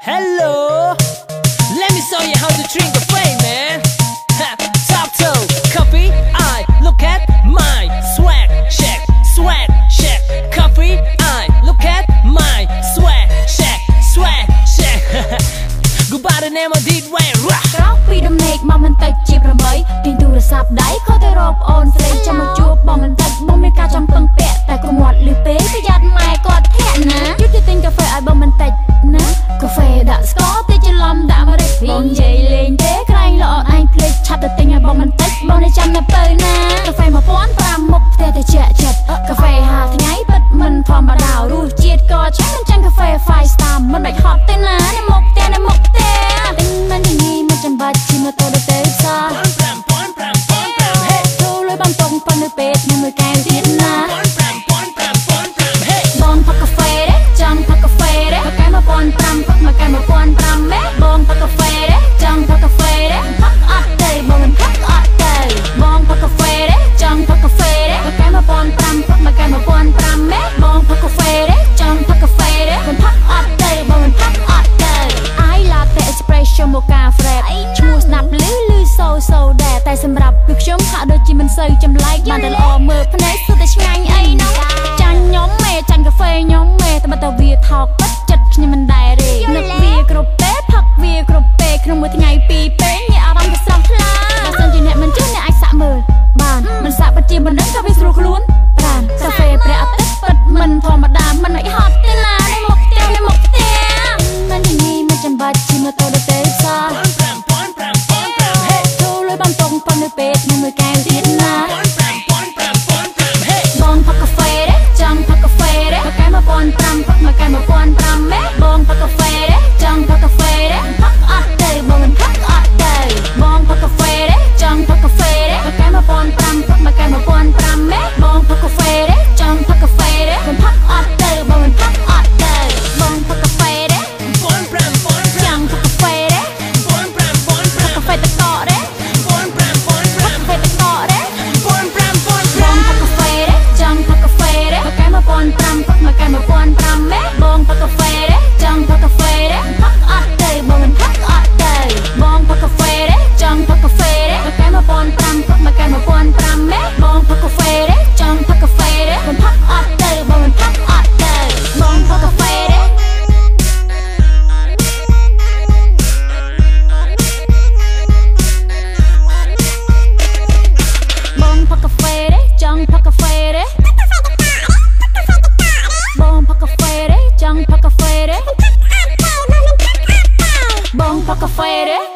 Hello, let me show you how to drink a flame, man. Top toe, coffee, I look at my swag, check, coffee, I look at my swag, check. Go by the name of Deed Way. Coffee to make mom and take cheap and buy. Ding to the sap die, cut the rope on frame, jam a joke, bomb and take bomb and catch on punk pet. Like a what lipe, the yard my god cat. You think of a bomb and take. Cafe đã stop tới chân lòng đã mà đẹp bông dậy lên thế cái anh lọ anh play chặt được tình bông mình tách bông để chăm nắp bơi na cà phê mà phón pram mốc thế thì chẹt cà phê hà thì nháy bật mình thòm bà đào ru chiết co chắc mình chân cà phê five star mình bạch hot tên là nè mốc tên tình mình thì nghi mình chân bạch chỉ mà tôi được tới xa thu lối băng tông phần nơi bệt nhưng người kèo thiết na bông phật cà phê đấy chân phật cà phê đấy cái mà pon pram phật mà cái mà pon pram đấy bông phật cà phê đấy chân phật cà phê đấy phật ọt đầy bông mình phật ọt đầy bông phật cà phê đấy chân phật cà phê đấy cái mà pon pram phật mà cái mà pon pram đấy bông phật cà phê đấy chân phật cà phê đấy mình phật ọt đầy bông mình phật ọt đầy ai làแต่ espresso mocha frappe ឈ្មោះស្នាប់លឺសូដែរតែសម្រាប់គឺខ្ញុំហាក់ដូចជាមិនសូវចម្លែកបានតែល្អមើលភ្នែកសុទ្ធតែឆ្ងាញ់អីនោះចាញ់ខ្ញុំមេចាញ់កាហ្វេខ្ញុំមេតែបើតើវាថោកពិតចិត្តខ្ញុំមិនដែរទេនឹកវាគ្រប់ពេលផឹកវាគ្រប់ពេលក្នុងមួយថ្ងៃពីរពេលមានអារម្មណ៍ស្រស់ថ្លាបើសិនជាអ្នកមិនជឿអ្នកអាចសាក់មើលបានមិនសាក់ពិតជាមិនដឹងថាវាស្រួលខ្លួនប្រានកាហ្វេព្រះអាទិត្យពិតមិនធម្មតាមិនមិនហត់ទេណានៅមុខផ្ទះមិនញញីមិនចាំបាច់ជិះម៉ូតូដល់ទេសាទូលុយបំពង់ប៉ុននៅពេទ្យនឹងមួយកែវទៀតណាបងផឹកកាហ្វេទេចង់ផឹកកាហ្វេទេមកកែមកប៉ុន5ផឹកមកកែមកប៉ុន5ម៉េបងផឹកកាហ្វេទេចង់ផឹកកាហ្វេទេផឹកអត់ទេបងមិនផឹកអត់ទេបងផឹកកាហ្វេទេចង់ផឹកកាហ្វេទេមកកែមកប៉ុន5ផឹកមកកែមកប៉ុន5ម៉េបងផឹកកាហ្វេទេចង់ផឹកកាហ្វេទេមិនផឹកអត់ទេបងមិនផឹកអត់ទេបងផឹកកាហ្វេទេចង់ផឹកកាហ្វេទេកាហ្វេតកកទេកាហ្វេតកកទេបងផឹកកាហ្វេទេចង់ផឹកកាហ្វេទេមកកែមកប៉ុន5ផឹកមកកែមកប៉ុន5ម៉េបងផឹកកាហ្វេទេចង់ផឹកកាហ្វេទេផឹកអត់ទេបងមិនផឹកអត់ទេបងផឹកកាហ្វេទេចង់ផឹកកាហ្វេទេមកកែមកប៉ុន5ផឹកមកកែមកប៉ុន5ម៉េបងផឹកកាហ្វេទេចង់ផឹកកាហ្វេទេមិនផឹកអត់ទេបងមិនផឹកអត់ទេបងផឹកកាហ្វេទេបងផឹកកាហ្វេទេចង់ផឹកកាហ្វេទេបងផឹកកាហ្វេទេចង់ផឹកកាហ្វេទេបងផឹកកាហ្វេទេ